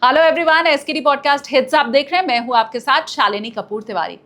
Hello everyone, SKD podcast hits आप देख रहे हैं। मैं हूं आपके साथ शालिनी कपूर तिवारी।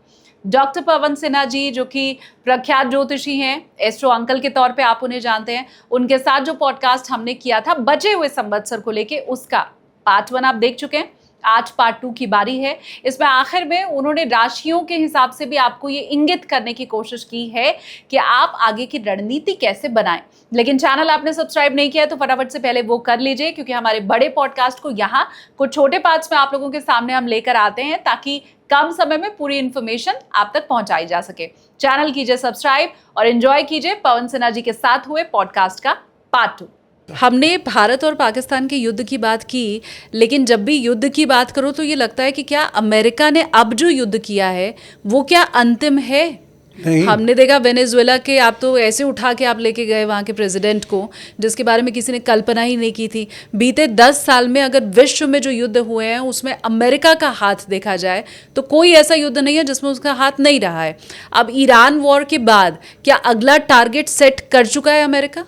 डॉक्टर पवन सिन्हा जी, जो कि प्रख्यात ज्योतिषी हैं, एस्ट्रो अंकल के तौर पे आप उन्हें जानते हैं, उनके साथ जो पॉडकास्ट हमने किया था बचे हुए संवत्सर को लेके, उसका पार्ट 1 आप देख चुके हैं। आज पार्ट 2 की बारी है। इसमें आखिर में उन्होंने राशियों के हिसाब से भी आपको ये इंगित करने की कोशिश की है कि आप आगे की रणनीति कैसे बनाएं। लेकिन चैनल आपने सब्सक्राइब नहीं किया है तो फटाफट से पहले वो कर लीजिए, क्योंकि हमारे बड़े पॉडकास्ट को यहाँ कुछ छोटे पार्ट्स में आप लोगों के सामने हम लेकर आते हैं, ताकि कम समय में पूरी इंफॉर्मेशन आप तक पहुंचाई जा सके। चैनल कीजिए सब्सक्राइब और एंजॉय कीजिए पवन सिन्हा जी के साथ हुए पॉडकास्ट का पार्ट 2। हमने भारत और पाकिस्तान के युद्ध की बात की, लेकिन जब भी युद्ध की बात करो तो ये लगता है कि क्या अमेरिका ने अब जो युद्ध किया है वो क्या अंतिम है? नहीं। हमने देखा वेनेजुएला के, आप तो ऐसे उठा के आप लेके गए वहाँ के प्रेसिडेंट को, जिसके बारे में किसी ने कल्पना ही नहीं की थी। बीते 10 साल में अगर विश्व में जो युद्ध हुए हैं उसमें अमेरिका का हाथ देखा जाए तो कोई ऐसा युद्ध नहीं है जिसमें उसका हाथ नहीं रहा है। अब ईरान वॉर के बाद क्या अगला टारगेट सेट कर चुका है अमेरिका?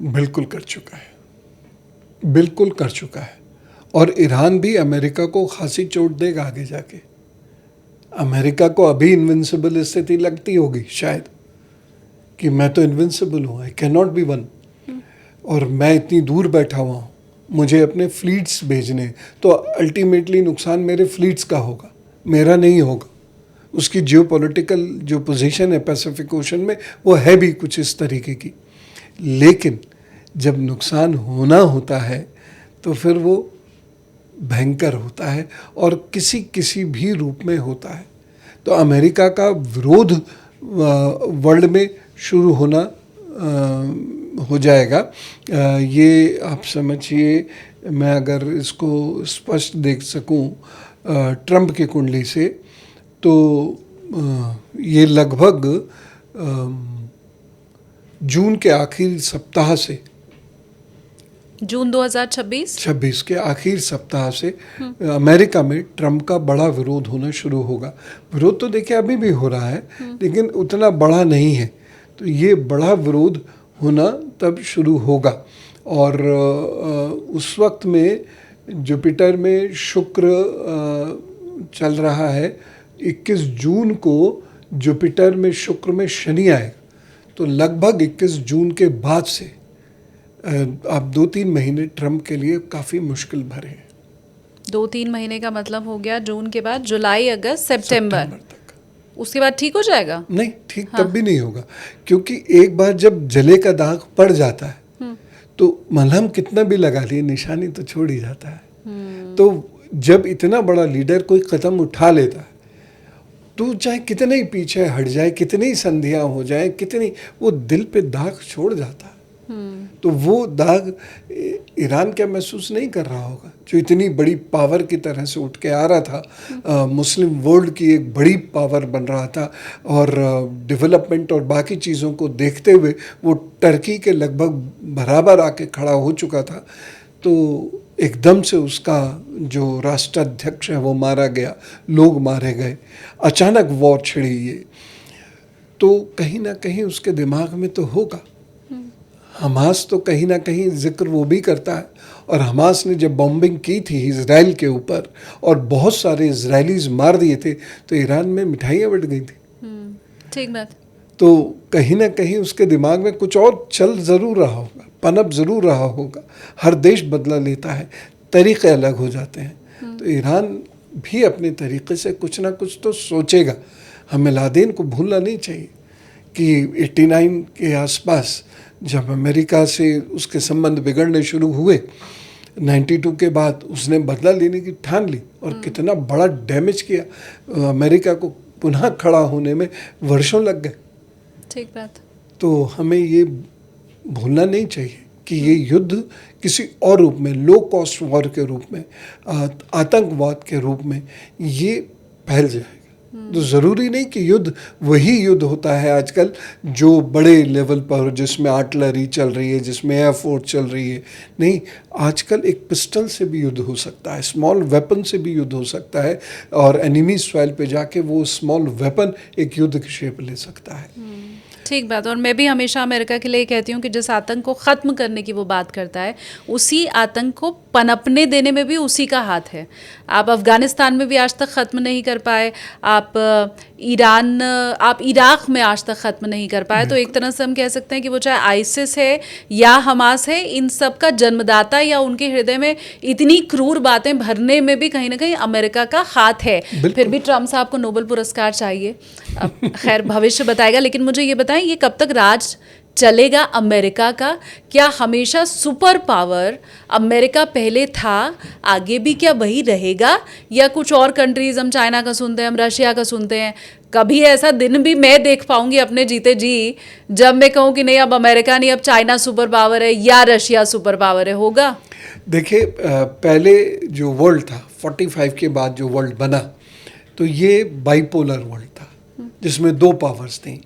बिल्कुल कर चुका है, बिल्कुल कर चुका है। और ईरान भी अमेरिका को खासी चोट देगा आगे जाके। अमेरिका को अभी इनविंसिबल स्थिति लगती होगी शायद, कि मैं तो इनविंसिबल हूँ, I can not be one, और मैं इतनी दूर बैठा हुआ हूँ, मुझे अपने फ्लीट्स भेजने, तो अल्टीमेटली नुकसान मेरे फ्लीट्स का होगा, मेरा नहीं होगा। उसकी जियोपॉलिटिकल जो पोजीशन है पैसिफिक ओशन में, वो है भी कुछ इस तरीके की। लेकिन जब नुकसान होना होता है तो फिर वो भयंकर होता है, और किसी भी रूप में होता है। तो अमेरिका का विरोध वर्ल्ड में शुरू होना हो जाएगा। ये आप समझिए, मैं अगर इसको स्पष्ट देख सकूं ट्रंप की कुंडली से, तो ये लगभग जून के आखिरी सप्ताह से, जून 2026 के आखिरी सप्ताह से अमेरिका में ट्रंप का बड़ा विरोध होना शुरू होगा। विरोध तो देखिए अभी भी हो रहा है, लेकिन उतना बड़ा नहीं है। तो ये बड़ा विरोध होना तब शुरू होगा। और उस वक्त में जुपिटर में शुक्र चल रहा है। 21 जून को जुपिटर में शुक्र में शनि आएगा। तो लगभग 21 जून के बाद से आप 2-3 महीने ट्रंप के लिए काफ़ी मुश्किल भरे हैं। 2-3 महीने का मतलब हो गया जून के बाद जुलाई, अगस्त, सितंबर तक। उसके बाद ठीक हो जाएगा? नहीं, ठीक हाँ। तब भी नहीं होगा, क्योंकि एक बार जब जले का दाग पड़ जाता है तो मलहम कितना भी लगा लिए, निशानी तो छोड़ ही जाता है। तो जब इतना बड़ा लीडर कोई कदम उठा लेता है, तो चाहे कितने ही पीछे हट जाए, कितनी ही संधियाँ हो जाए, कितनी, वो दिल पे दाग छोड़ जाता है। तो वो दाग ईरान क्या महसूस नहीं कर रहा होगा, जो इतनी बड़ी पावर की तरह से उठ के आ रहा था, मुस्लिम वर्ल्ड की एक बड़ी पावर बन रहा था, और डेवलपमेंट और बाकी चीज़ों को देखते हुए वो टर्की के लगभग बराबर आके खड़ा हो चुका था। तो एकदम से उसका जो राष्ट्राध्यक्ष है वो मारा गया, लोग मारे गए, अचानक वॉर छिड़ी। ये तो कहीं ना कहीं उसके दिमाग में तो होगा। हमास तो कहीं ना कहीं जिक्र वो भी करता है, और हमास ने जब बॉम्बिंग की थी इजराइल के ऊपर और बहुत सारे इजरायलीज मार दिए थे, तो ईरान में मिठाइयाँ बट गई थी। ठीक बात। तो कहीं ना कहीं उसके दिमाग में कुछ और चल ज़रूर रहा होगा, पनप ज़रूर रहा होगा। हर देश बदला लेता है, तरीक़े अलग हो जाते हैं। तो ईरान भी अपने तरीक़े से कुछ ना कुछ तो सोचेगा। हमें लादेन को भूलना नहीं चाहिए कि 89 के आसपास जब अमेरिका से उसके संबंध बिगड़ने शुरू हुए, 92 के बाद उसने बदला लेने की ठान ली, और कितना बड़ा डैमेज किया। अमेरिका को पुनः खड़ा होने में वर्षों लग गए। ठीक बात। तो हमें ये भूलना नहीं चाहिए कि ये युद्ध किसी और रूप में, लो कॉस्ट वॉर के रूप में, आतंकवाद के रूप में ये फैल जाएगा। तो ज़रूरी नहीं कि युद्ध वही युद्ध होता है आजकल जो बड़े लेवल पर, जिसमें आर्टिलरी चल रही है, जिसमें एयरफोर्स चल रही है। नहीं, आजकल एक पिस्टल से भी युद्ध हो सकता है, स्मॉल वेपन से भी युद्ध हो सकता है, और एनिमी सॉइल पे जाके वो स्मॉल वेपन एक युद्ध की शेप ले सकता है। ठीक बात। और मैं भी हमेशा अमेरिका के लिए कहती हूँ कि जिस आतंक को ख़त्म करने की वो बात करता है, उसी आतंक को पनपने देने में भी उसी का हाथ है। आप अफ़गानिस्तान में भी आज तक ख़त्म नहीं कर पाए, आप इराक़ में आज तक ख़त्म नहीं कर पाए। तो एक तरह से हम कह सकते हैं कि वो चाहे आइसिस है या हमास है, इन सब का जन्मदाता या उनके हृदय में इतनी क्रूर बातें भरने में भी कहीं ना कहीं अमेरिका का हाथ है। फिर भी ट्रम्प साहब को नोबेल पुरस्कार चाहिए। अब खैर भविष्य बताएगा, लेकिन मुझे ये बताएं, ये कब तक राज चलेगा अमेरिका का? क्या हमेशा सुपर पावर अमेरिका पहले था, आगे भी क्या वही रहेगा, या कुछ और कंट्रीज, हम चाइना का सुनते हैं, हम रशिया का सुनते हैं, कभी ऐसा दिन भी मैं देख पाऊंगी अपने जीते जी जब मैं कहूँ कि नहीं अब अमेरिका नहीं, अब चाइना सुपर पावर है या रशिया सुपर पावर है? होगा? देखिए, पहले जो वर्ल्ड था 45 के बाद जो वर्ल्ड बना, तो ये बाइपोलर वर्ल्ड था जिसमें दो पावर्स थी,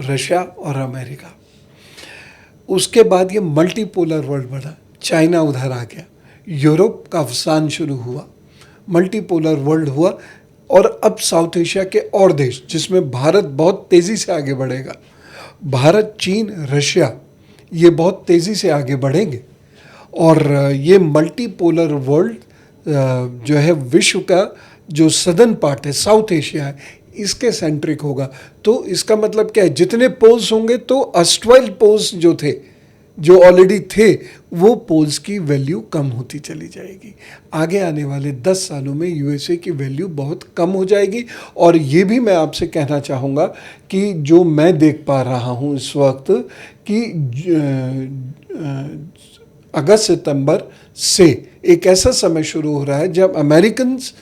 रशिया और अमेरिका। उसके बाद ये मल्टीपोलर वर्ल्ड बना, चाइना उधर आ गया, यूरोप का अवसान शुरू हुआ, मल्टीपोलर वर्ल्ड हुआ। और अब साउथ एशिया के और देश, जिसमें भारत बहुत तेज़ी से आगे बढ़ेगा, भारत, चीन, रशिया, ये बहुत तेज़ी से आगे बढ़ेंगे। और ये मल्टीपोलर वर्ल्ड जो है, विश्व का जो सदर्न पार्ट है, साउथ एशिया है, इसके सेंट्रिक होगा। तो इसका मतलब क्या है, जितने पोल्स होंगे तो अस्ट्रल पोल्स जो थे, जो ऑलरेडी थे, वो पोल्स की वैल्यू कम होती चली जाएगी। आगे आने वाले 10 सालों में यूएसए की वैल्यू बहुत कम हो जाएगी। और ये भी मैं आपसे कहना चाहूँगा कि जो मैं देख पा रहा हूँ इस वक्त कि अगस्त सितंबर से एक ऐसा समय शुरू हो रहा है जब अमेरिकन्स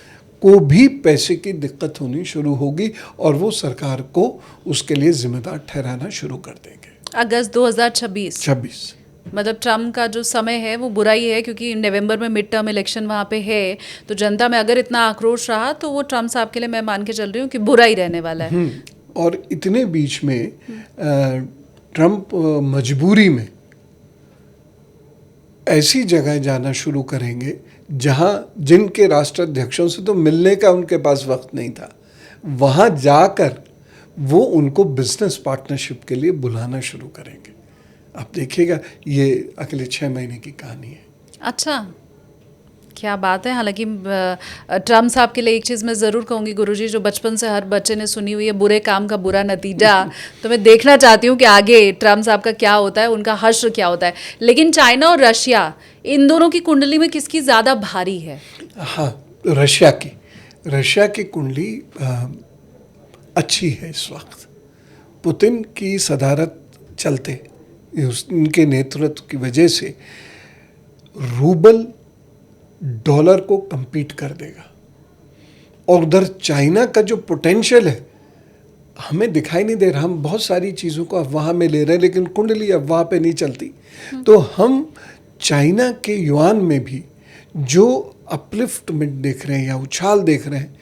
को भी पैसे की दिक्कत होनी शुरू होगी और वो सरकार को उसके लिए जिम्मेदार ठहराना शुरू कर देंगे। अगस्त 2026 मतलब ट्रम्प का जो समय है वो बुरा ही है, क्योंकि नवंबर में मिड टर्म इलेक्शन वहाँ पे है। तो जनता में अगर इतना आक्रोश रहा तो वो ट्रम्प साहब के लिए मैं मान के चल रही हूँ कि बुरा ही रहने वाला है। और इतने बीच में ट्रम्प मजबूरी में ऐसी जगह जाना शुरू करेंगे जहाँ जिनके राष्ट्राध्यक्षों से तो मिलने का उनके पास वक्त नहीं था, वहाँ जाकर वो उनको बिजनेस पार्टनरशिप के लिए बुलाना शुरू करेंगे। आप देखिएगा, ये अगले 6 महीने की कहानी है। अच्छा, क्या बात है। हालांकि ट्रम्प साहब के लिए एक चीज़ मैं ज़रूर कहूँगी गुरुजी, जो बचपन से हर बच्चे ने सुनी हुई है, बुरे काम का बुरा नतीजा। तो मैं देखना चाहती हूँ कि आगे ट्रम्प साहब का क्या होता है, उनका हश्र क्या होता है। लेकिन चाइना और रशिया, इन दोनों की कुंडली में किसकी ज़्यादा भारी है? हाँ, रशिया की कुंडली अच्छी है इस वक्त। पुतिन की सदारत चलते, उनके नेतृत्व की वजह से रूबल डॉलर को compete कर देगा। और उधर चाइना का जो पोटेंशियल है हमें दिखाई नहीं दे रहा। हम बहुत सारी चीज़ों को अफवाह में ले रहे हैं, लेकिन कुंडली अफवाह पे नहीं चलती। तो हम चाइना के युआन में भी जो अपलिफ्टमेंट देख रहे हैं या उछाल देख रहे हैं,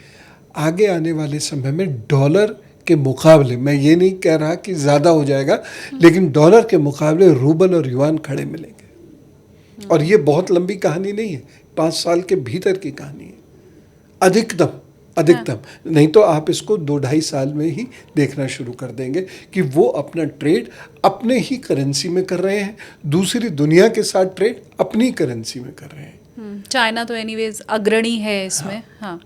आगे आने वाले समय में डॉलर के मुकाबले, मैं ये नहीं कह रहा कि ज़्यादा हो जाएगा, लेकिन डॉलर के मुकाबले रूबल और युआन खड़े मिलेंगे। और ये बहुत लंबी कहानी नहीं है, 5 साल के भीतर की कहानी है, अधिकतम। नहीं तो आप इसको 2-2.5 साल में ही देखना शुरू कर देंगे कि वो अपना ट्रेड अपने ही करेंसी में कर रहे हैं, दूसरी दुनिया के साथ ट्रेड अपनी करेंसी में कर रहे हैं। चाइना तो एनीवेज अग्रणी है इसमें। हाँ,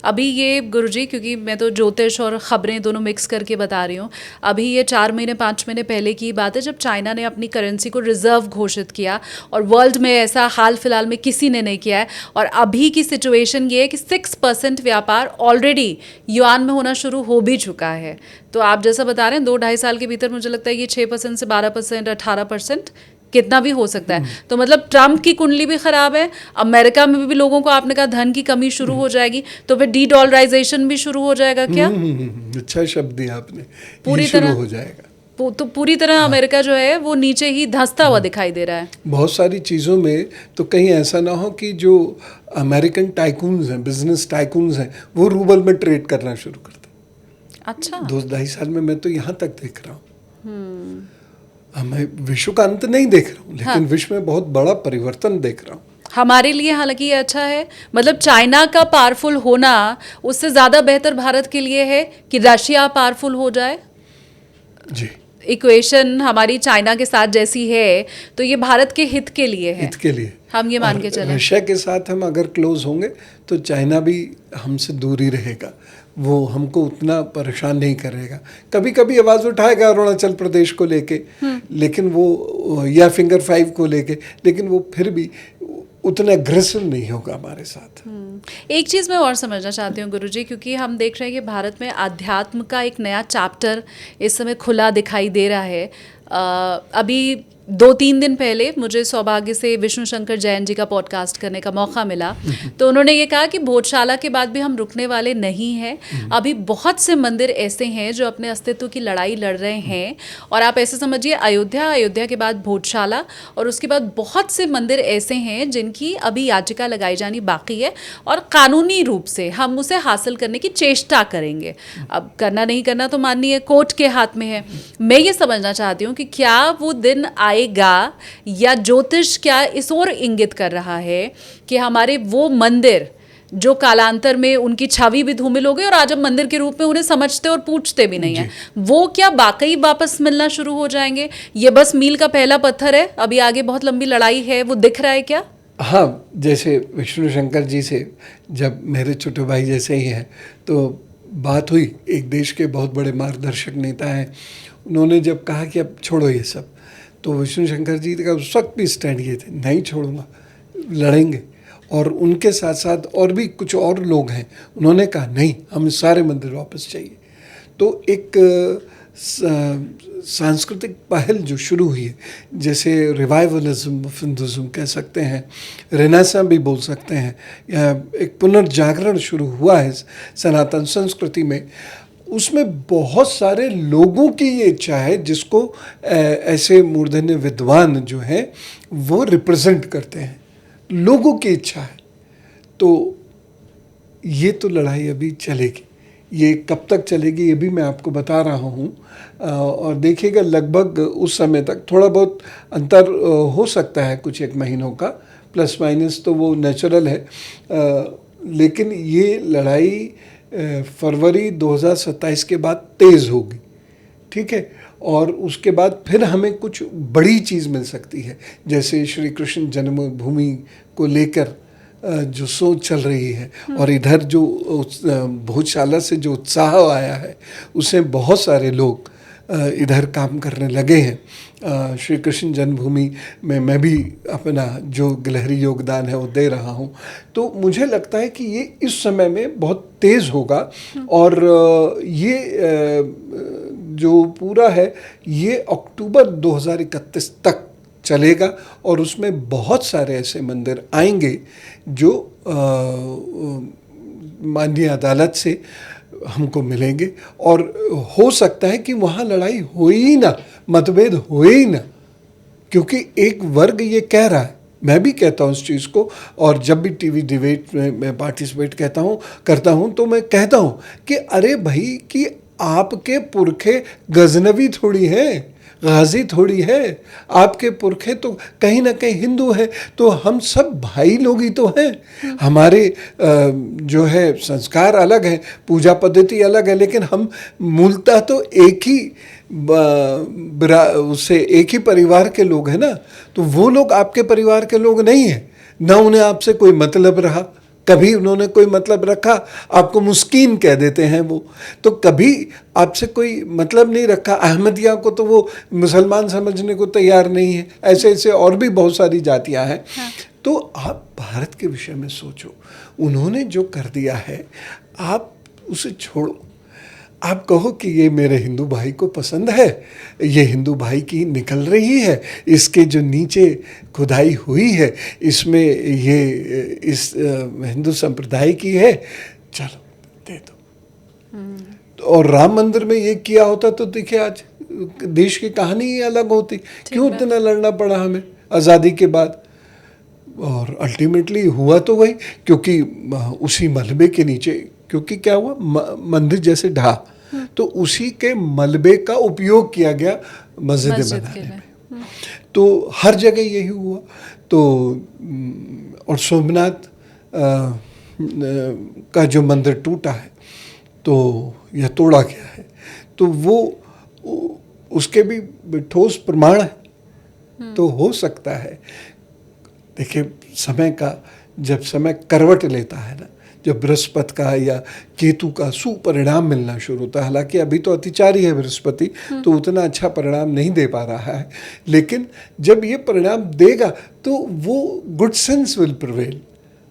अभी ये गुरुजी, क्योंकि मैं तो ज्योतिष और ख़बरें दोनों मिक्स करके बता रही हूँ, अभी ये 4 महीने 5 महीने पहले की बात है जब चाइना ने अपनी करेंसी को रिजर्व घोषित किया, और वर्ल्ड में ऐसा हाल फिलहाल में किसी ने नहीं किया है। और अभी की सिचुएशन ये है कि 6% व्यापार ऑलरेडी युआन में होना शुरू हो भी चुका है। तो आप जैसा बता रहे हैं 2-2.5 साल के भीतर मुझे लगता है ये 6% से 12%, 18% कितना भी हो सकता है। तो मतलब ट्रम्प की कुंडली भी खराब है, अमेरिका में भी लोगों को आपने कहा धन की कमी शुरू हो जाएगी, तो फिर डी डॉलराइजेशन भी शुरू हो जाएगा क्या? अच्छा शब्द दिया आपने, पूरी तरह हो जाएगा। तो पूरी तरह अमेरिका जो है वो नीचे ही धंसता हुआ दिखाई दे रहा है बहुत सारी चीज़ों में। तो कहीं ऐसा ना हो कि जो अमेरिकन टाइकून्स हैं, बिजनेस टाइकून्स हैं, वो रूबल में ट्रेड करना शुरू कर दें। अच्छा, 2-2.5 साल में मैं तो यहाँ तक देख रहा हूँ। मैं विश्व का अंत नहीं देख रहा हूँ, लेकिन विश्व में बहुत बड़ा परिवर्तन देख रहा हूँ। हमारे लिए हालांकि ये अच्छा है, मतलब चाइना का पावरफुल होना उससे ज़्यादा बेहतर भारत के लिए है कि रशिया पावरफुल हो जाए। जी, इक्वेशन हमारी चाइना के साथ जैसी है, तो ये भारत के हित के लिए है, हित के लिए हम ये मान के और चलें। रशिया के साथ हम अगर क्लोज होंगे तो चाइना भी हमसे दूर ही रहेगा, वो हमको उतना परेशान नहीं करेगा। कभी कभी आवाज़ उठाएगा अरुणाचल प्रदेश को लेके, लेकिन वो या फिंगर 5 को लेके, लेकिन वो फिर भी उतना अग्रेसिव नहीं होगा हमारे साथ। एक चीज़ मैं और समझना चाहती हूँ गुरुजी, क्योंकि हम देख रहे हैं कि भारत में आध्यात्म का एक नया चैप्टर इस समय खुला दिखाई दे रहा है। अभी 2-3 दिन पहले मुझे सौभाग्य से विष्णु शंकर जैन जी का पॉडकास्ट करने का मौका मिला, तो उन्होंने ये कहा कि भोजशाला के बाद भी हम रुकने वाले नहीं हैं। अभी बहुत से मंदिर ऐसे हैं जो अपने अस्तित्व की लड़ाई लड़ रहे हैं, और आप ऐसे समझिए अयोध्या के बाद भोजशाला, और उसके बाद बहुत से मंदिर ऐसे हैं जिनकी अभी याचिका लगाई जानी बाकी है, और कानूनी रूप से हम उसे हासिल करने की चेष्टा करेंगे। अब करना नहीं करना तो माननीय कोर्ट के हाथ में है। मैं ये समझना चाहती हूँ कि क्या वो दिन आएगा, या ज्योतिष क्या इस ओर इंगित कर रहा है कि हमारे वो मंदिर जो कालांतर में उनकी छवि भी धूमिल हो गई और आज हम मंदिर के रूप में उन्हें समझते और पूछते भी नहीं है, वो क्या वाकई वापस मिलना शुरू हो जाएंगे? ये बस मील का पहला पत्थर है, अभी आगे बहुत लंबी लड़ाई है, वो दिख रहा है क्या? हाँ, जैसे विष्णु शंकर जी से जब मेरे छोटे भाई जैसे ही हैं तो बात हुई, एक देश के बहुत बड़े मार्गदर्शक नेता हैं, उन्होंने जब कहा कि अब छोड़ो ये सब, तो विष्णु शंकर जी का उस वक्त भी स्टैंड ये थे, नहीं छोड़ूंगा, लड़ेंगे। और उनके साथ साथ और भी कुछ और लोग हैं, उन्होंने कहा नहीं, हम सारे मंदिर वापस चाहिए। तो एक सांस्कृतिक पहल जो शुरू हुई है, जैसे रिवाइवलिज्म ऑफ हिंदुज़म कह सकते हैं, रेनेसां भी बोल सकते हैं, या एक पुनर्जागरण शुरू हुआ है सनातन संस्कृति में, उसमें बहुत सारे लोगों की ये इच्छा है जिसको ऐसे मूर्धन्य विद्वान जो हैं वो रिप्रेजेंट करते हैं, लोगों की इच्छा है। तो ये तो लड़ाई अभी चलेगी, ये कब तक चलेगी ये भी मैं आपको बता रहा हूँ। और देखिएगा लगभग उस समय तक थोड़ा बहुत अंतर हो सकता है, कुछ एक महीनों का प्लस माइनस, तो वो नेचुरल है। लेकिन ये लड़ाई फरवरी 2027 के बाद तेज़ होगी, ठीक है, और उसके बाद फिर हमें कुछ बड़ी चीज़ मिल सकती है, जैसे श्री कृष्ण जन्मभूमि को लेकर जो सोच चल रही है, और इधर जो भोजशाला से जो उत्साह आया है उससे बहुत सारे लोग इधर काम करने लगे हैं। श्री कृष्ण जन्मभूमि में मैं भी अपना जो गिलहरी योगदान है वो दे रहा हूँ। तो मुझे लगता है कि ये इस समय में बहुत तेज़ होगा, और ये जो पूरा है ये अक्टूबर 2031 तक चलेगा, और उसमें बहुत सारे ऐसे मंदिर आएंगे जो माननीय अदालत से हमको मिलेंगे, और हो सकता है कि वहाँ लड़ाई हो ही ना, मतभेद हो ही ना, क्योंकि एक वर्ग ये कह रहा है, मैं भी कहता हूँ इस चीज़ को, और जब भी टीवी डिबेट में मैं पार्टिसिपेट करता हूँ तो मैं कहता हूँ कि अरे भाई कि आपके पुरखे गजनवी थोड़ी हैं, गाजी थोड़ी है, आपके पुरखे तो कहीं ना कहीं हिंदू हैं, तो हम सब भाई लोग ही तो हैं। हमारे जो है संस्कार अलग हैं, पूजा पद्धति अलग है, लेकिन हम मूलतः तो एक ही उससे एक ही परिवार के लोग हैं ना। तो वो लोग आपके परिवार के लोग नहीं हैं, ना उन्हें आपसे कोई मतलब रहा, कभी उन्होंने कोई मतलब रखा, आपको मुस्किन कह देते हैं वो, तो कभी आपसे कोई मतलब नहीं रखा। अहमदिया को तो वो मुसलमान समझने को तैयार नहीं है, ऐसे ऐसे और भी बहुत सारी जातियां हैं। हाँ। तो आप भारत के विषय में सोचो, उन्होंने जो कर दिया है आप उसे छोड़ो, आप कहो कि ये मेरे हिंदू भाई को पसंद है, ये हिंदू भाई की निकल रही है, इसके जो नीचे खुदाई हुई है इसमें ये इस हिंदू संप्रदाय की है, चलो दे दो। और राम मंदिर में ये किया होता तो देखिए आज देश की कहानी ही अलग होती। क्यों इतना लड़ना पड़ा हमें आज़ादी के बाद? और अल्टीमेटली हुआ तो वही, क्योंकि उसी मलबे के नीचे, क्योंकि क्या हुआ, मंदिर जैसे ढहा तो उसी के मलबे का उपयोग किया गया मस्जिद बनाने में। तो हर जगह यही हुआ। तो और सोमनाथ का जो मंदिर टूटा है तो या तोड़ा गया है, तो वो उसके भी ठोस प्रमाण है। तो हो सकता है, देखिए समय का जब समय करवट लेता है ना, जब बृहस्पति का या केतु का सुपरिणाम मिलना शुरू होता है, हालांकि अभी तो अतिचारी है बृहस्पति, तो उतना अच्छा परिणाम नहीं दे पा रहा है, लेकिन जब ये परिणाम देगा तो वो गुड सेंस विल प्रिवेल,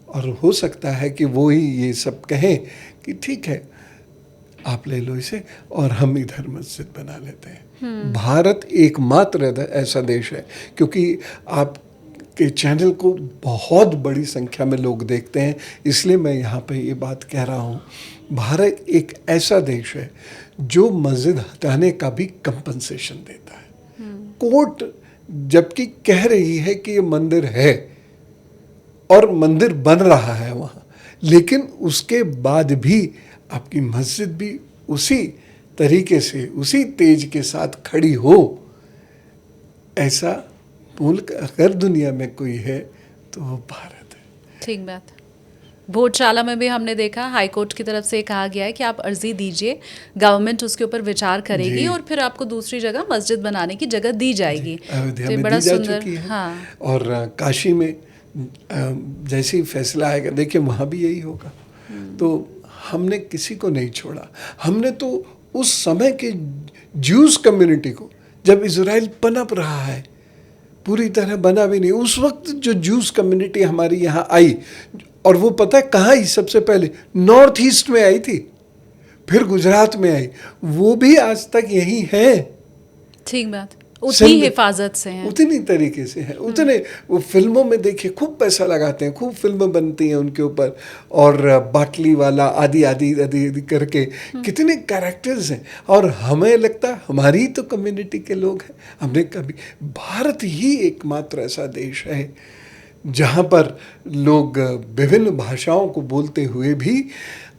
और हो सकता है कि वो ही ये सब कहें कि ठीक है आप ले लो इसे और हम इधर मस्जिद बना लेते हैं। भारत एकमात्र ऐसा देश है, क्योंकि आप के चैनल को बहुत बड़ी संख्या में लोग देखते हैं, इसलिए मैं यहाँ पे ये बात कह रहा हूँ। भारत एक ऐसा देश है जो मस्जिद हटाने का भी कंपनसेशन देता है। कोर्ट जबकि कह रही है कि ये मंदिर है और मंदिर बन रहा है वहाँ, लेकिन उसके बाद भी आपकी मस्जिद भी उसी तरीके से उसी तेज के साथ खड़ी हो, ऐसा मुल्क अगर दुनिया में कोई है तो वो भारत है। ठीक बात। भोजशाला में भी हमने देखा हाई कोर्ट की तरफ से कहा गया है कि आप अर्जी दीजिए, गवर्नमेंट उसके ऊपर विचार करेगी और फिर आपको दूसरी जगह मस्जिद बनाने की जगह दी जाएगी। अयोध्या तो में बड़ा दी जा सुंदर, चुकी है। हाँ। और काशी में जैसे ही फैसला आएगा, देखिए वहाँ भी यही होगा। तो हमने किसी को नहीं छोड़ा। हमने तो उस समय के ज्यूज कम्युनिटी को, जब इजराइल पनप रहा है, पूरी तरह बना भी नहीं, उस वक्त जो ज्यूज कम्युनिटी हमारी यहाँ आई, और वो पता है कहाँ आई? सबसे पहले नॉर्थ ईस्ट में आई थी, फिर गुजरात में आई, वो भी आज तक यही है। ठीक बात। उतनी हिफाजत से हैं, उतनी तरीके से हैं, उतने वो फिल्मों में देखिए खूब पैसा लगाते हैं, खूब फिल्में बनती हैं उनके ऊपर, और बाटली वाला आदि आदि आदि आदि करके कितने कैरेक्टर्स हैं, और हमें लगता है हमारी तो कम्युनिटी के लोग हैं। हमने कभी, भारत ही एकमात्र ऐसा देश है जहाँ पर लोग विभिन्न भाषाओं को बोलते हुए भी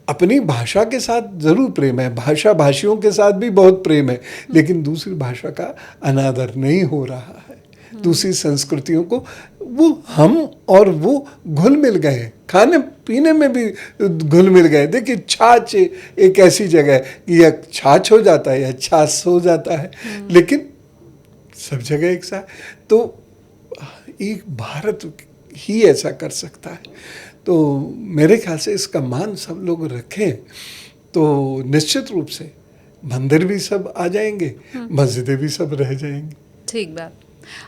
अपनी भाषा के साथ ज़रूर प्रेम है, भाषा भाषियों के साथ भी बहुत प्रेम है, लेकिन दूसरी भाषा का अनादर नहीं हो रहा है। दूसरी संस्कृतियों को वो हम और वो घुल मिल गए, खाने पीने में भी घुल मिल गए। देखिए छाछ एक ऐसी जगह है कि या छाछ हो जाता है या छाछ हो जाता है, लेकिन सब जगह एक सा। तो एक भारत ही ऐसा कर सकता है। तो मेरे ख्याल से इसका मान सब लोग रखें तो निश्चित रूप से मंदिर भी सब आ जाएंगे, मस्जिदें भी सब रह जाएंगी। ठीक बात।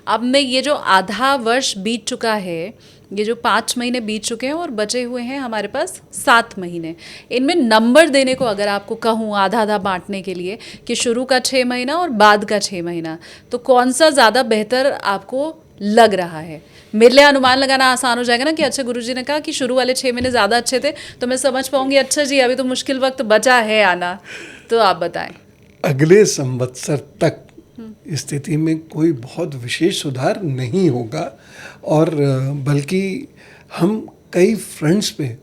अब में ये जो आधा वर्ष बीत चुका है, ये जो 5 महीने बीत चुके हैं और बचे हुए हैं हमारे पास 7 महीने, इनमें नंबर देने को अगर आपको कहूँ आधा आधा बांटने के लिए कि शुरू का 6 महीना और बाद का 6 महीना, तो कौन सा ज़्यादा बेहतर आपको लग रहा है? मेरे लिए अनुमान लगाना आसान हो जाएगा ना कि अच्छा गुरुजी ने कहा कि शुरू वाले 6 महीने ज़्यादा अच्छे थे, तो मैं समझ पाऊंगी अच्छा जी अभी तो मुश्किल वक्त बचा है आना। तो आप बताएं। अगले संवत्सर तक स्थिति में कोई बहुत विशेष सुधार नहीं होगा, और बल्कि हम कई फ्रंट्स पे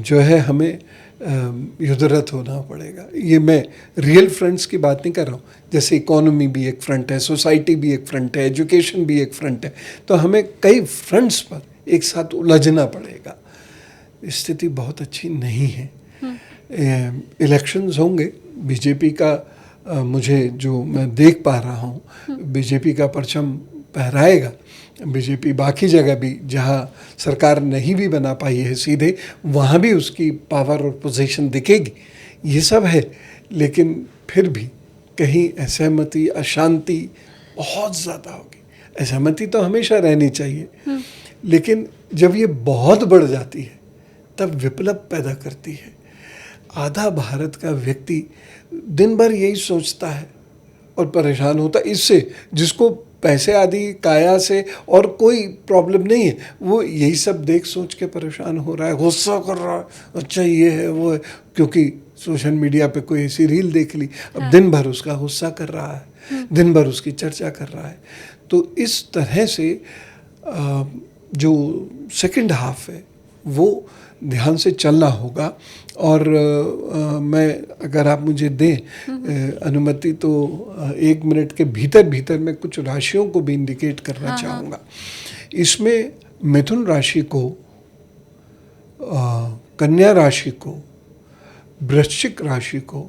जो है हमें युद्धरत होना पड़ेगा। ये मैं रियल फ्रंट्स की बात नहीं कर रहा हूँ, जैसे इकोनॉमी भी एक फ्रंट है, सोसाइटी भी एक फ्रंट है, एजुकेशन भी एक फ्रंट है, तो हमें कई फ्रंट्स पर एक साथ उलझना पड़ेगा। स्थिति बहुत अच्छी नहीं है। इलेक्शंस होंगे, बीजेपी का मुझे जो मैं देख पा रहा हूँ, बीजेपी का परचम फहराएगा। बीजेपी बाकी जगह भी जहाँ सरकार नहीं भी बना पाई है सीधे, वहाँ भी उसकी पावर और पोजीशन दिखेगी। ये सब है, लेकिन फिर भी कहीं असहमति, अशांति बहुत ज़्यादा होगी। असहमति तो हमेशा रहनी चाहिए, लेकिन जब ये बहुत बढ़ जाती है तब विप्लव पैदा करती है। आधा भारत का व्यक्ति दिन भर यही सोचता है और परेशान होता है इससे, जिसको पैसे आदि काया से और कोई प्रॉब्लम नहीं है, वो यही सब देख सोच के परेशान हो रहा है, गुस्सा कर रहा है, अच्छा ये है वो है, क्योंकि सोशल मीडिया पे कोई ऐसी रील देख ली, अब दिन भर उसका गुस्सा कर रहा है, दिन भर उसकी चर्चा कर रहा है। तो इस तरह से जो सेकंड हाफ है वो ध्यान से चलना होगा। और मैं, अगर आप मुझे दें अनुमति, तो 1 मिनट के भीतर मैं कुछ राशियों को भी इंडिकेट करना चाहूँगा। इसमें मिथुन राशि को, कन्या राशि को, वृश्चिक राशि को,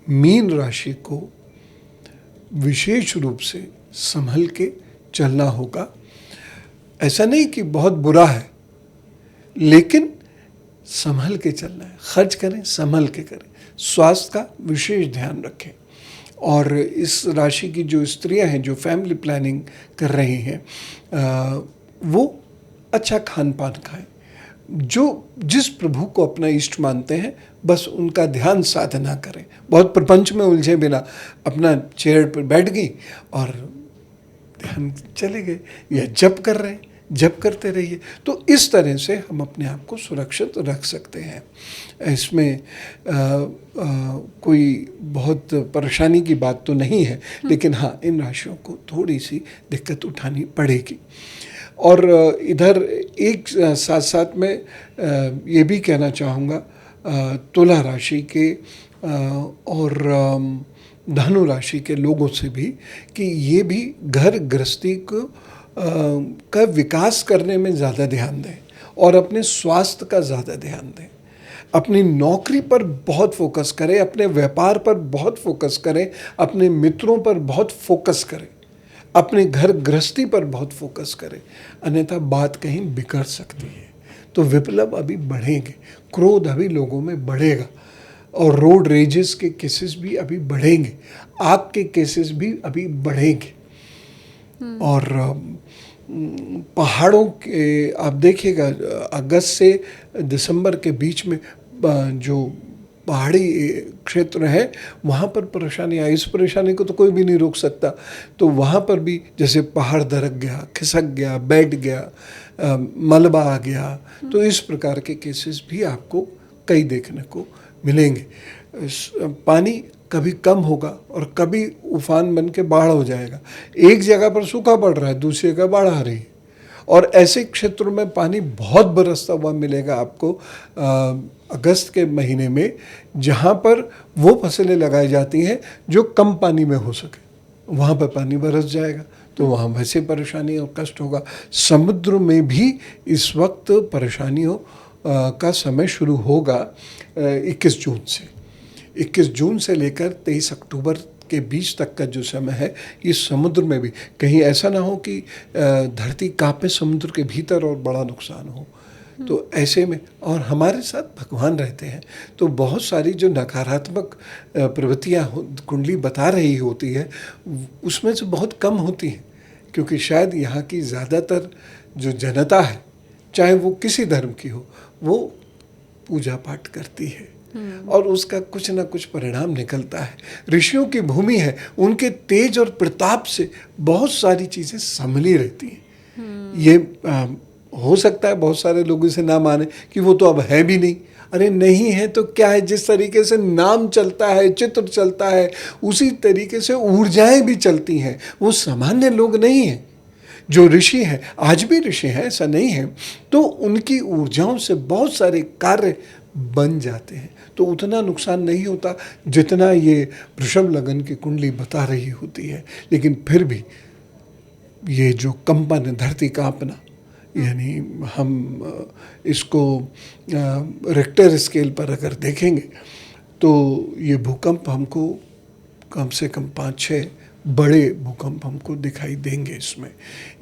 मीन राशि को, विशेष रूप से संभल के चलना होगा। ऐसा नहीं कि बहुत बुरा है, लेकिन संभल के चलना है। खर्च करें, संभल के करें, स्वास्थ्य का विशेष ध्यान रखें। और इस राशि की जो स्त्रियां हैं जो फैमिली प्लानिंग कर रही हैं, वो अच्छा खान पान खाएं। जो जिस प्रभु को अपना इष्ट मानते हैं बस उनका ध्यान साधना करें। बहुत प्रपंच में उलझे बिना अपना चेयर पर बैठ गई और ध्यान चले गए, या जप कर रहे हैं, जप करते रहिए। तो इस तरह से हम अपने आप को सुरक्षित रख सकते हैं। इसमें कोई बहुत परेशानी की बात तो नहीं है, लेकिन हाँ, इन राशियों को थोड़ी सी दिक्कत उठानी पड़ेगी। और इधर एक साथ साथ में ये भी कहना चाहूँगा तुला राशि के और धनु राशि के लोगों से भी कि ये भी घर गृहस्थी को का विकास करने में ज़्यादा ध्यान दें और अपने स्वास्थ्य का ज़्यादा ध्यान दें। अपनी नौकरी पर बहुत फोकस करें, अपने व्यापार पर बहुत फोकस करें, अपने मित्रों पर बहुत फोकस करें, अपने घर गृहस्थी पर बहुत फोकस करें, अन्यथा बात कहीं बिगड़ सकती है। तो विप्लव अभी बढ़ेंगे, क्रोध अभी लोगों में बढ़ेगा और रोड रेजेस के केसेस भी अभी बढ़ेंगे, आग के केसेस भी अभी बढ़ेंगे। और पहाड़ों के आप देखिएगा अगस्त से दिसंबर के बीच में जो पहाड़ी क्षेत्र है वहाँ पर परेशानी आई। इस परेशानी को तो कोई भी नहीं रोक सकता। तो वहाँ पर भी जैसे पहाड़ दरक गया, खिसक गया, बैठ गया, मलबा आ गया, तो इस प्रकार के केसेस भी आपको कई देखने को मिलेंगे। पानी कभी कम होगा और कभी उफान बन के बाढ़ हो जाएगा। एक जगह पर सूखा पड़ रहा है, दूसरी जगह बाढ़ आ रही है। और ऐसे क्षेत्रों में पानी बहुत बरसता हुआ मिलेगा आपको अगस्त के महीने में, जहाँ पर वो फसलें लगाई जाती हैं जो कम पानी में हो सके, वहाँ पर पानी बरस जाएगा, तो वहाँ वैसे परेशानी और कष्ट होगा। समुद्र में भी इस वक्त परेशानियों का समय शुरू होगा 21 जून से। 21 जून से लेकर 23 अक्टूबर के बीच तक का जो समय है, इस समुद्र में भी कहीं ऐसा ना हो कि धरती कांपे समुद्र के भीतर और बड़ा नुकसान हो। तो ऐसे में और हमारे साथ भगवान रहते हैं, तो बहुत सारी जो नकारात्मक प्रवृत्तियाँ कुंडली बता रही होती है उसमें से बहुत कम होती हैं, क्योंकि शायद यहाँ की ज़्यादातर जो जनता है, चाहे वो किसी धर्म की हो, वो पूजा पाठ करती है और उसका कुछ ना कुछ परिणाम निकलता है। ऋषियों की भूमि है, उनके तेज और प्रताप से बहुत सारी चीज़ें संभली रहती हैं। ये हो सकता है बहुत सारे लोग इसे ना माने कि वो तो अब है भी नहीं। अरे नहीं है तो क्या है, जिस तरीके से नाम चलता है, चित्र चलता है, उसी तरीके से ऊर्जाएं भी चलती हैं। वो सामान्य लोग नहीं हैं। जो ऋषि हैं, आज भी ऋषि हैं, ऐसा नहीं है, तो उनकी ऊर्जाओं से बहुत सारे कार्य बन जाते हैं। तो उतना नुकसान नहीं होता जितना ये वृषभ लगन की कुंडली बता रही होती है। लेकिन फिर भी ये जो कंपन है, धरती कांपना, यानी हम इसको रिक्टर स्केल पर अगर देखेंगे तो ये भूकंप हमको कम से कम 5-6 बड़े भूकंप हमको दिखाई देंगे इसमें।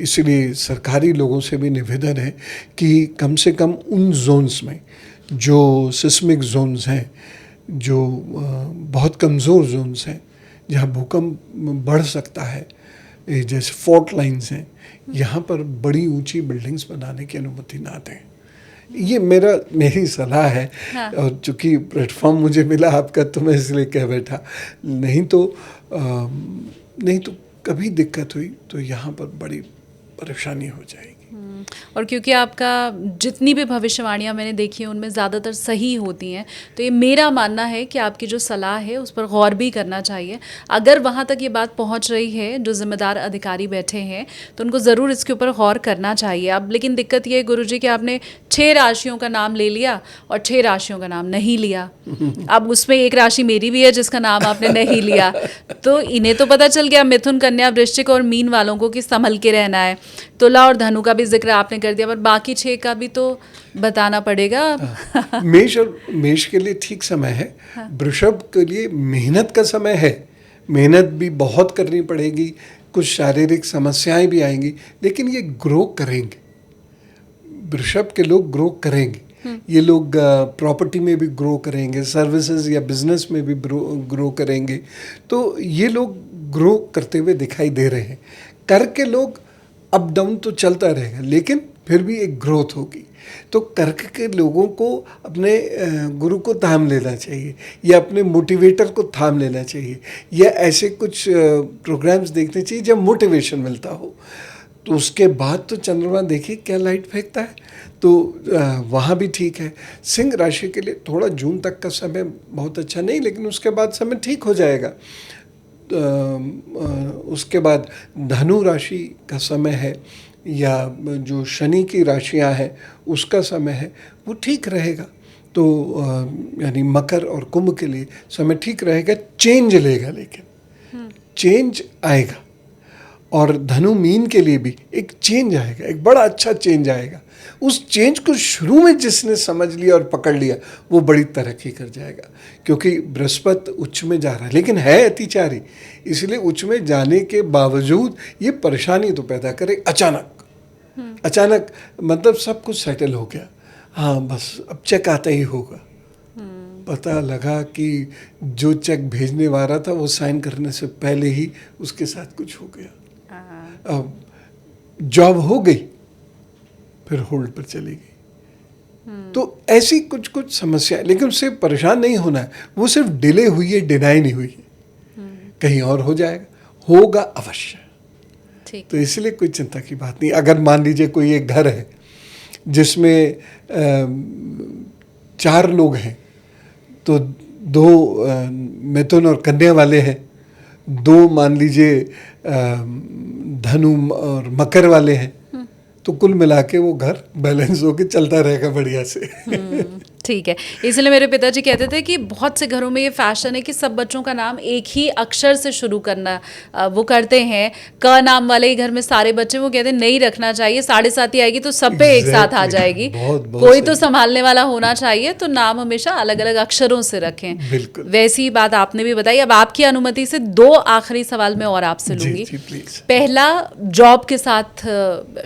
इसलिए सरकारी लोगों से भी निवेदन है कि कम से कम उन जोन्स में जो सिस्मिक जोन्स हैं, जो बहुत कमज़ोर जोन्स हैं, जहाँ भूकंप बढ़ सकता है, जैसे फॉल्ट लाइन्स हैं, यहाँ पर बड़ी ऊंची बिल्डिंग्स बनाने की अनुमति ना दें। ये मेरी सलाह है। हाँ। और चूँकि प्लेटफॉर्म मुझे मिला आपका, तो मैं इसलिए कह बैठा। नहीं तो कभी दिक्कत हुई तो यहाँ पर बड़ी परेशानी हो जाएगी। और क्योंकि आपका जितनी भी भविष्यवाणियाँ मैंने देखी हैं उनमें ज़्यादातर सही होती हैं, तो ये मेरा मानना है कि आपकी जो सलाह है उस पर गौर भी करना चाहिए। अगर वहाँ तक ये बात पहुँच रही है, जो जिम्मेदार अधिकारी बैठे हैं, तो उनको ज़रूर इसके ऊपर गौर करना चाहिए। अब लेकिन दिक्कत ये है गुरुजी कि आपने 6 राशियों का नाम ले लिया और 6 राशियों का नाम नहीं लिया। अब उसमें एक राशि मेरी भी है जिसका नाम आपने नहीं लिया, तो इन्हें तो पता चल गया मिथुन, कन्या, वृश्चिक और मीन वालों को कि संभल के रहना है। तुला और धनु का भी जिक्र आपने कर दिया, पर बाकी 6 का भी तो बताना पड़ेगा। मेष के लिए ठीक समय है। हाँ। वृषभ के लिए मेहनत का समय है, मेहनत भी बहुत करनी पड़ेगी, कुछ शारीरिक समस्याएं भी आएंगी, लेकिन ये ग्रो करेंगे। वृषभ के लोग ग्रो करेंगे। ये लोग प्रॉपर्टी में भी ग्रो करेंगे, सर्विसेज या बिजनेस में भी ग्रो करेंगे। तो ये लोग ग्रो करते हुए दिखाई दे रहे हैं। कर्क के लोग अप डाउन तो चलता रहेगा, लेकिन फिर भी एक ग्रोथ होगी। तो कर्क के लोगों को अपने गुरु को थाम लेना चाहिए, या अपने मोटिवेटर को थाम लेना चाहिए, या ऐसे कुछ प्रोग्राम्स देखने चाहिए जब मोटिवेशन मिलता हो। तो उसके बाद तो चंद्रमा देखिए क्या लाइट फेंकता है, तो वहाँ भी ठीक है। सिंह राशि के लिए थोड़ा जून तक का समय बहुत अच्छा नहीं, लेकिन उसके बाद समय ठीक हो जाएगा। उसके बाद धनु राशि का समय है, या जो शनि की राशियां हैं उसका समय है, वो ठीक रहेगा। तो यानी मकर और कुंभ के लिए समय ठीक रहेगा, चेंज लेगा, लेकिन चेंज आएगा। और धनु मीन के लिए भी एक चेंज आएगा, एक बड़ा अच्छा चेंज आएगा। उस चेंज को शुरू में जिसने समझ लिया और पकड़ लिया वो बड़ी तरक्की कर जाएगा, क्योंकि बृहस्पति उच्च में जा रहा है, लेकिन है अतिचारी, इसलिए उच्च में जाने के बावजूद ये परेशानी तो पैदा करे। अचानक मतलब सब कुछ सेटल हो गया, हाँ बस अब चेक आता ही होगा। पता लगा कि जो चेक भेजने वाला था वो साइन करने से पहले ही उसके साथ कुछ हो गया। अब जॉब हो गई, फिर होल्ड पर चली गई। तो ऐसी कुछ कुछ समस्या, लेकिन उससे परेशान नहीं होना है, वो सिर्फ डिले हुई है, डिनाई नहीं हुई है। कहीं और हो जाएगा, होगा अवश्य। तो इसलिए कोई चिंता की बात नहीं। अगर मान लीजिए कोई एक घर है जिसमें 4 लोग हैं, तो 2 मिथुन और कन्या वाले हैं, 2 मान लीजिए धनु और मकर वाले हैं, तो कुल मिला के वो घर बैलेंस होके चलता रहेगा बढ़िया से। ठीक है। इसलिए मेरे पिताजी कहते थे कि बहुत से घरों में ये फैशन है कि सब बच्चों का नाम एक ही अक्षर से शुरू करना वो करते हैं। क नाम वाले ही घर में सारे बच्चे, वो कहते हैं नहीं रखना चाहिए, 7:30 आएगी तो सब पे एक साथ आ जाएगी। कोई तो संभालने वाला होना चाहिए, तो नाम हमेशा अलग अलग अक्षरों से रखें। वैसी बात आपने भी बताई। अब आपकी अनुमति से 2 आखिरी सवाल मैं और आपसे लूंगी। पहला जॉब के साथ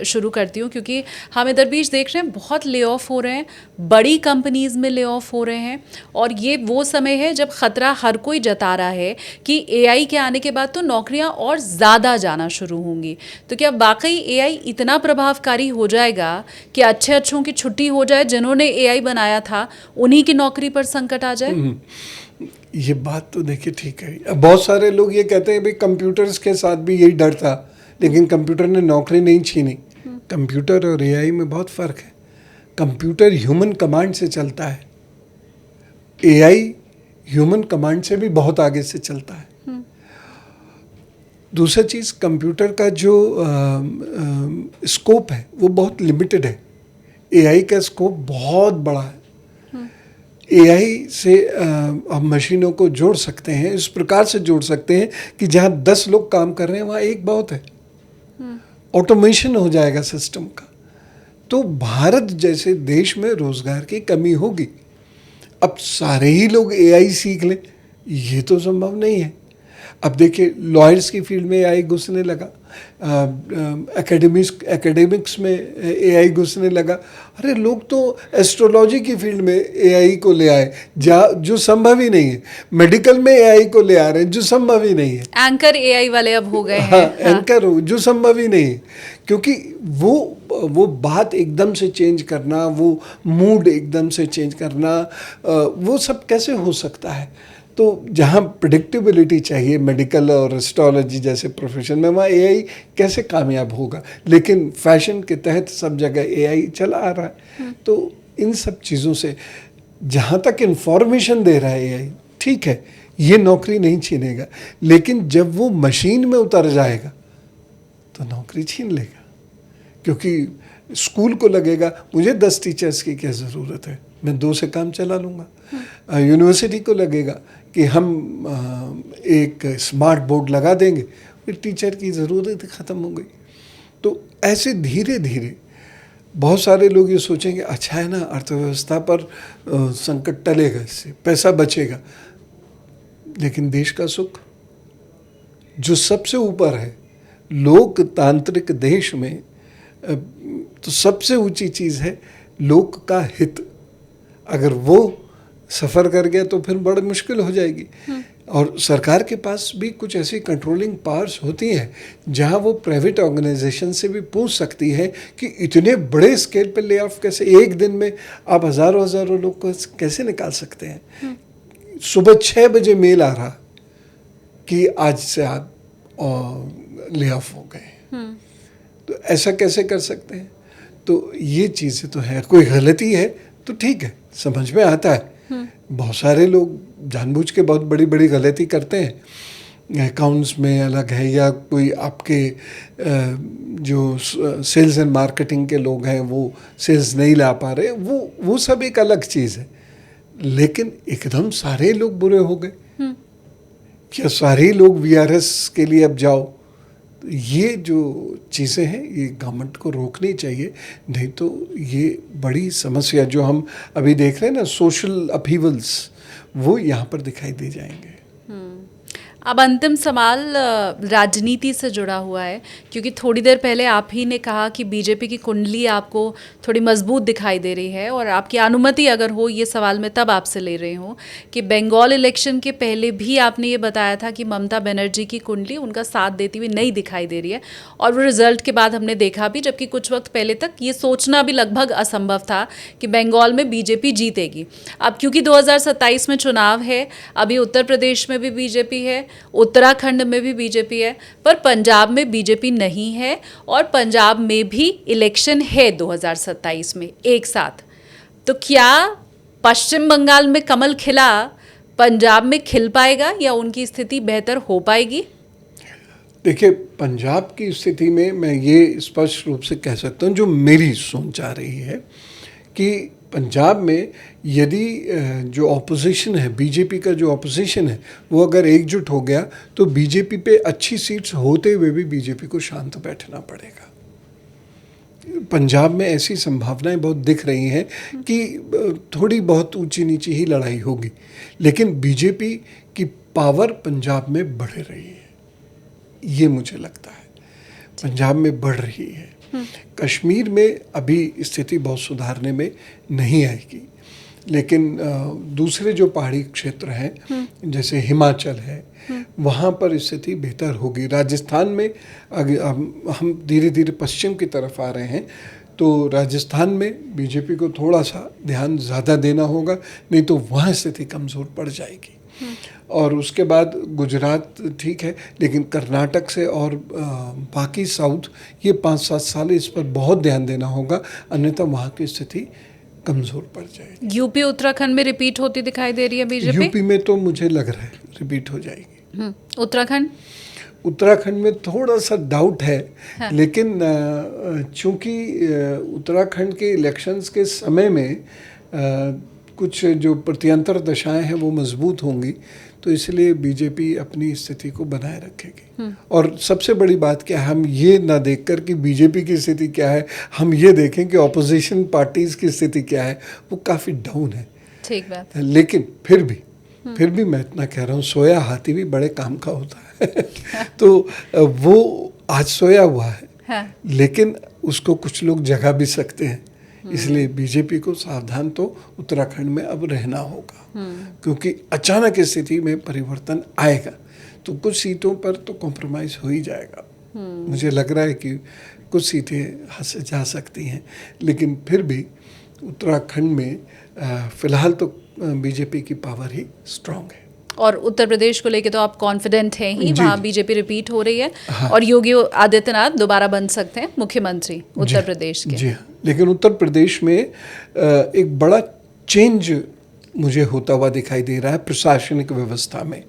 शुरू करती हूँ, क्योंकि हम इधर बीच देख रहे हैं बहुत ले ऑफ हो रहे हैं, बड़ी कंपनीज में ले ऑफ हो रहे हैं, और ये वो समय है जब खतरा हर कोई जता रहा है कि एआई के आने के बाद तो नौकरियां और ज़्यादा जाना शुरू होंगी। तो क्या वाकई एआई इतना प्रभावकारी हो जाएगा कि अच्छों की छुट्टी हो जाए, जिन्होंने एआई बनाया था उन्हीं की नौकरी पर संकट आ जाए? ये बात तो देखिए ठीक है। बहुत सारे लोग ये कहते हैं भाई कंप्यूटर्स के साथ भी यही डर था, लेकिन कंप्यूटर ने नौकरी नहीं छीनी। कंप्यूटर और एआई में बहुत फ़र्क है। कंप्यूटर ह्यूमन कमांड से चलता है, एआई ह्यूमन कमांड से भी बहुत आगे से चलता है। दूसरा चीज़, कंप्यूटर का जो स्कोप है वो बहुत लिमिटेड है, एआई का स्कोप बहुत बड़ा है। एआई से हम मशीनों को जोड़ सकते हैं, इस प्रकार से जोड़ सकते हैं कि जहाँ 10 लोग काम कर रहे हैं वहाँ एक बहुत है। ऑटोमेशन हो जाएगा सिस्टम का। तो भारत जैसे देश में रोजगार की कमी होगी। अब सारे ही लोग एआई सीख लें, ये तो संभव नहीं है। अब देखिए लॉयर्स की फील्ड में एआई घुसने लगा, एकेडमिक्स में एआई घुसने लगा। अरे लोग तो एस्ट्रोलॉजी की फील्ड में एआई को ले आए, जो संभव ही नहीं है। मेडिकल में एआई को ले आ रहे हैं, जो संभव ही नहीं है। एंकर एआई वाले अब हो गए हैं। हाँ, एंकर हो, जो संभव ही नहीं है, क्योंकि वो बात एकदम से चेंज करना, वो मूड एकदम से चेंज करना, वो सब कैसे हो सकता है? तो जहाँ प्रेडिक्टेबिलिटी चाहिए मेडिकल और एस्ट्रोलॉजी जैसे प्रोफेशन में, वहाँ एआई कैसे कामयाब होगा? लेकिन फैशन के तहत सब जगह एआई चला आ रहा है। तो इन सब चीज़ों से जहाँ तक इन्फॉर्मेशन दे रहा है एआई, ठीक है, ये नौकरी नहीं छीनेगा, लेकिन जब वो मशीन में उतर जाएगा तो नौकरी छीन लेगा। क्योंकि स्कूल को लगेगा मुझे 10 टीचर्स की क्या ज़रूरत है, मैं 2 से काम चला लूँगा। यूनिवर्सिटी को लगेगा कि हम एक स्मार्ट बोर्ड लगा देंगे, फिर टीचर की ज़रूरत ख़त्म हो गई। तो ऐसे धीरे धीरे बहुत सारे लोग ये सोचेंगे अच्छा है ना, अर्थव्यवस्था पर संकट टलेगा, इससे पैसा बचेगा, लेकिन देश का सुख, जो सबसे ऊपर है, लोकतांत्रिक देश में तो सबसे ऊंची चीज़ है लोक का हित। अगर वो सफ़र कर गया तो फिर बड़ी मुश्किल हो जाएगी। और सरकार के पास भी कुछ ऐसी कंट्रोलिंग पावर्स होती हैं जहां वो प्राइवेट ऑर्गेनाइजेशन से भी पूछ सकती है कि इतने बड़े स्केल पे ले ऑफ कैसे, एक दिन में आप हज़ारों लोग को कैसे निकाल सकते हैं। सुबह 6 बजे मेल आ रहा कि आज से आप ले ऑफ हो गए, तो ऐसा कैसे कर सकते हैं। तो ये चीज़ें तो है, कोई गलती है तो ठीक है, समझ में आता है। बहुत सारे लोग जानबूझ के बहुत बड़ी बड़ी गलती करते हैं, अकाउंट्स में अलग है, या कोई आपके जो सेल्स एंड मार्केटिंग के लोग हैं वो सेल्स नहीं ला पा रहे, वो सब एक अलग चीज़ है। लेकिन एकदम सारे लोग बुरे हो गए, क्या सारे लोग वीआरएस के लिए अब जाओ, ये जो चीज़ें हैं ये गवर्नमेंट को रोकनी चाहिए। नहीं तो ये बड़ी समस्या जो हम अभी देख रहे हैं ना, सोशल अपहीवल्स, वो यहाँ पर दिखाई दे जाएंगे। अब अंतिम सवाल राजनीति से जुड़ा हुआ है, क्योंकि थोड़ी देर पहले आप ही ने कहा कि बीजेपी की कुंडली आपको थोड़ी मजबूत दिखाई दे रही है, और आपकी अनुमति अगर हो ये सवाल मैं तब आपसे ले रही हूँ कि बंगाल इलेक्शन के पहले भी आपने ये बताया था कि ममता बनर्जी की कुंडली उनका साथ देती हुई नहीं दिखाई दे रही है, और वो रिजल्ट के बाद हमने देखा भी, जबकि कुछ वक्त पहले तक ये सोचना भी लगभग असंभव था कि बंगाल में बीजेपी जीतेगी। अब क्योंकि 2027 में चुनाव है, अभी उत्तर प्रदेश में भी बीजेपी है, उत्तराखंड में भी बीजेपी है, पर पंजाब में बीजेपी नहीं है, और पंजाब में भी इलेक्शन है 2027 में एक साथ। तो क्या पश्चिम बंगाल में कमल खिला, पंजाब में खिल पाएगा, या उनकी स्थिति बेहतर हो पाएगी? देखिए, पंजाब की स्थिति में मैं ये स्पष्ट रूप से कह सकता हूँ, जो मेरी सोच आ रही है कि पंजाब में यदि जो ऑपोजिशन है, बीजेपी का जो ऑपोजिशन है, वो अगर एकजुट हो गया तो बीजेपी पे अच्छी सीट्स होते हुए भी बीजेपी को शांत बैठना पड़ेगा। पंजाब में ऐसी संभावनाएं बहुत दिख रही हैं कि थोड़ी बहुत ऊंची नीची ही लड़ाई होगी, लेकिन बीजेपी की पावर पंजाब में बढ़ रही है, ये मुझे लगता है पंजाब में बढ़ रही है। कश्मीर में अभी स्थिति बहुत सुधारने में नहीं आएगी, लेकिन दूसरे जो पहाड़ी क्षेत्र हैं जैसे हिमाचल है, वहाँ पर स्थिति बेहतर होगी। राजस्थान में हम धीरे धीरे पश्चिम की तरफ आ रहे हैं, तो राजस्थान में बीजेपी को थोड़ा सा ध्यान ज़्यादा देना होगा, नहीं तो वहाँ स्थिति कमज़ोर पड़ जाएगी। और उसके बाद गुजरात ठीक है, लेकिन कर्नाटक से और बाकी साउथ, ये 5-7 साल इस पर बहुत ध्यान देना होगा, अन्यथा वहाँ की स्थिति कमज़ोर पड़ जाएगी। यूपी उत्तराखंड में रिपीट होती दिखाई दे रही है बीजेपी? यूपी में तो मुझे लग रहा है रिपीट हो जाएगी। उत्तराखंड में थोड़ा सा डाउट है, हाँ। लेकिन चूंकि उत्तराखंड के इलेक्शंस के समय में कुछ जो प्रत्यंतर दशाएं हैं वो मजबूत होंगी, तो इसलिए बीजेपी अपनी स्थिति को बनाए रखेगी। और सबसे बड़ी बात क्या है, हम ये ना देखकर कि बीजेपी की स्थिति क्या है, हम ये देखें कि ऑपोजिशन पार्टीज की स्थिति क्या है, वो काफ़ी डाउन है। ठीक बात है। लेकिन फिर भी मैं इतना कह रहा हूँ, सोया हाथी भी बड़े काम का होता है तो वो आज सोया हुआ है, हाँ। लेकिन उसको कुछ लोग जगा भी सकते हैं, इसलिए बीजेपी को सावधान तो उत्तराखंड में अब रहना होगा, क्योंकि अचानक स्थिति में परिवर्तन आएगा तो कुछ सीटों पर तो कॉम्प्रोमाइज़ हो ही जाएगा। मुझे लग रहा है कि कुछ सीटें हाथ से जा सकती हैं, लेकिन फिर भी उत्तराखंड में फिलहाल तो बीजेपी की पावर ही स्ट्रांग है। और उत्तर प्रदेश को लेके तो आप कॉन्फिडेंट हैं ही, वहाँ बीजेपी रिपीट हो रही है, हाँ। और योगी आदित्यनाथ दोबारा बन सकते हैं मुख्यमंत्री उत्तर प्रदेश के। जी, लेकिन उत्तर प्रदेश में एक बड़ा चेंज मुझे होता हुआ दिखाई दे रहा है प्रशासनिक व्यवस्था में।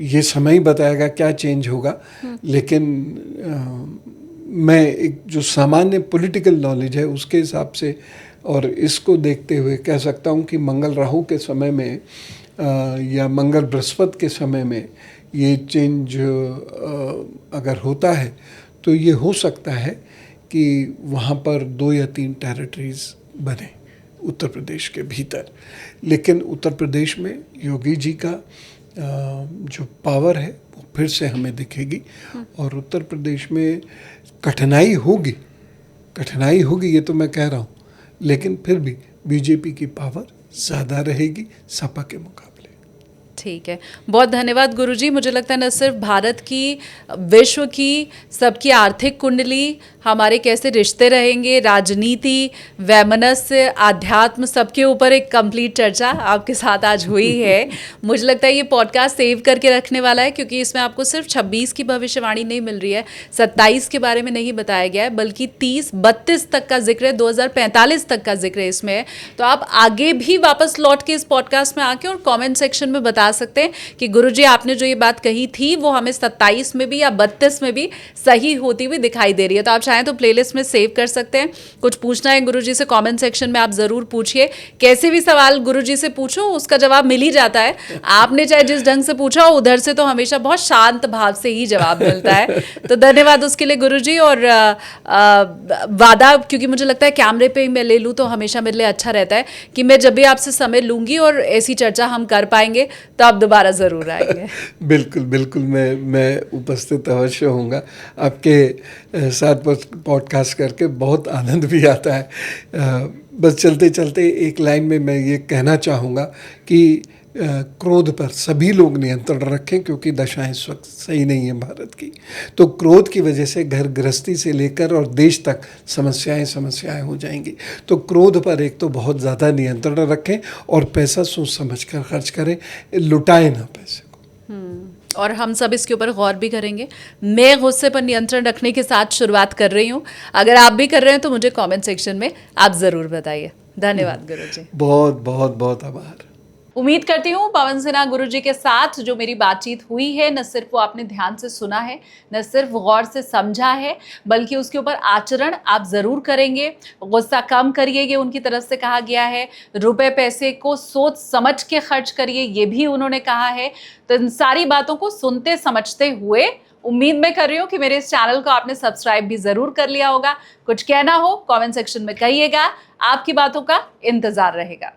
ये समय ही बताएगा क्या चेंज होगा, लेकिन मैं एक जो सामान्य पॉलिटिकल नॉलेज है उसके हिसाब से और इसको देखते हुए कह सकता हूँ कि मंगल राहु के समय में या मंगल बृहस्पति के समय में ये चेंज अगर होता है तो ये हो सकता है कि वहाँ पर 2 या 3 टेरिटरीज बने उत्तर प्रदेश के भीतर। लेकिन उत्तर प्रदेश में योगी जी का जो पावर है वो फिर से हमें दिखेगी। और उत्तर प्रदेश में कठिनाई होगी ये तो मैं कह रहा हूँ, लेकिन फिर भी बीजेपी की पावर ज़्यादा रहेगी सपा के मुकाबले। ठीक है, बहुत धन्यवाद गुरुजी। मुझे लगता है न सिर्फ भारत की, विश्व की, सबकी आर्थिक कुंडली, हमारे कैसे रिश्ते रहेंगे, राजनीति, वैमनस्य, आध्यात्म, सबके ऊपर एक कंप्लीट चर्चा आपके साथ आज हुई है। मुझे लगता है ये पॉडकास्ट सेव करके रखने वाला है, क्योंकि इसमें आपको सिर्फ 26 की भविष्यवाणी नहीं मिल रही है, 27 के बारे में नहीं बताया गया है, बल्कि 30-32 तक का जिक्र है, 2045 तक का जिक्र है इसमें है। तो आप आगे भी वापस लौट के इस पॉडकास्ट में आके और कॉमेंट सेक्शन में बता सकते हैं कि गुरुजी आपने जो ये बात कही थी वो हमें 27 में भी या 32 में भी सही होती हुई दिखाई दे रही है। तो आप चाहें तो प्लेलिस्ट में सेव कर सकते हैं। कुछ पूछना है गुरुजी से, कमेंट सेक्शन में आप जरूर पूछिए। कैसे भी सवाल गुरुजी से पूछो उसका जवाब मिल ही जाता है। आपने चाहे जिस ढंग से पूछा हो उधर से तो हमेशा बहुत शांत भाव से ही जवाब मिलता है। तो धन्यवाद उसके लिए गुरुजी। और वादा, क्योंकि मुझे लगता है कैमरे पे ही मैं ले लूँ तो हमेशा मेरे लिए अच्छा रहता है कि मैं जब भी आपसे समय लूंगी और ऐसी चर्चा हम कर पाएंगे तो आप दोबारा ज़रूर आएंगे। बिल्कुल मैं उपस्थित अवश्य होऊंगा। आपके साथ पॉडकास्ट करके बहुत आनंद भी आता है। बस चलते चलते एक लाइन में मैं ये कहना चाहूँगा कि क्रोध पर सभी लोग नियंत्रण रखें, क्योंकि दशाएं इस वक्त सही नहीं है भारत की। तो क्रोध की वजह से घर गृहस्थी से लेकर और देश तक समस्याएं हो जाएंगी। तो क्रोध पर एक तो बहुत ज़्यादा नियंत्रण रखें और पैसा सोच समझ कर खर्च करें, लुटाएं ना पैसे को। और हम सब इसके ऊपर गौर भी करेंगे। मैं गुस्से पर नियंत्रण रखने के साथ शुरुआत कर रही हूँ। अगर आप भी कर रहे हैं तो मुझे कमेंट सेक्शन में आप ज़रूर बताइए। धन्यवाद गुरुजी। बहुत आभार। उम्मीद करती हूँ पवन सिन्हा गुरुजी के साथ जो मेरी बातचीत हुई है, न सिर्फ वो आपने ध्यान से सुना है, न सिर्फ गौर से समझा है, बल्कि उसके ऊपर आचरण आप ज़रूर करेंगे। गुस्सा कम करिए, ये उनकी तरफ से कहा गया है। रुपए पैसे को सोच समझ के खर्च करिए, ये भी उन्होंने कहा है। तो इन सारी बातों को सुनते समझते हुए उम्मीद मैं कर रही हूँ कि मेरे इस चैनल को आपने सब्सक्राइब भी ज़रूर कर लिया होगा। कुछ कहना हो कमेंट सेक्शन में कहिएगा, आपकी बातों का इंतज़ार रहेगा।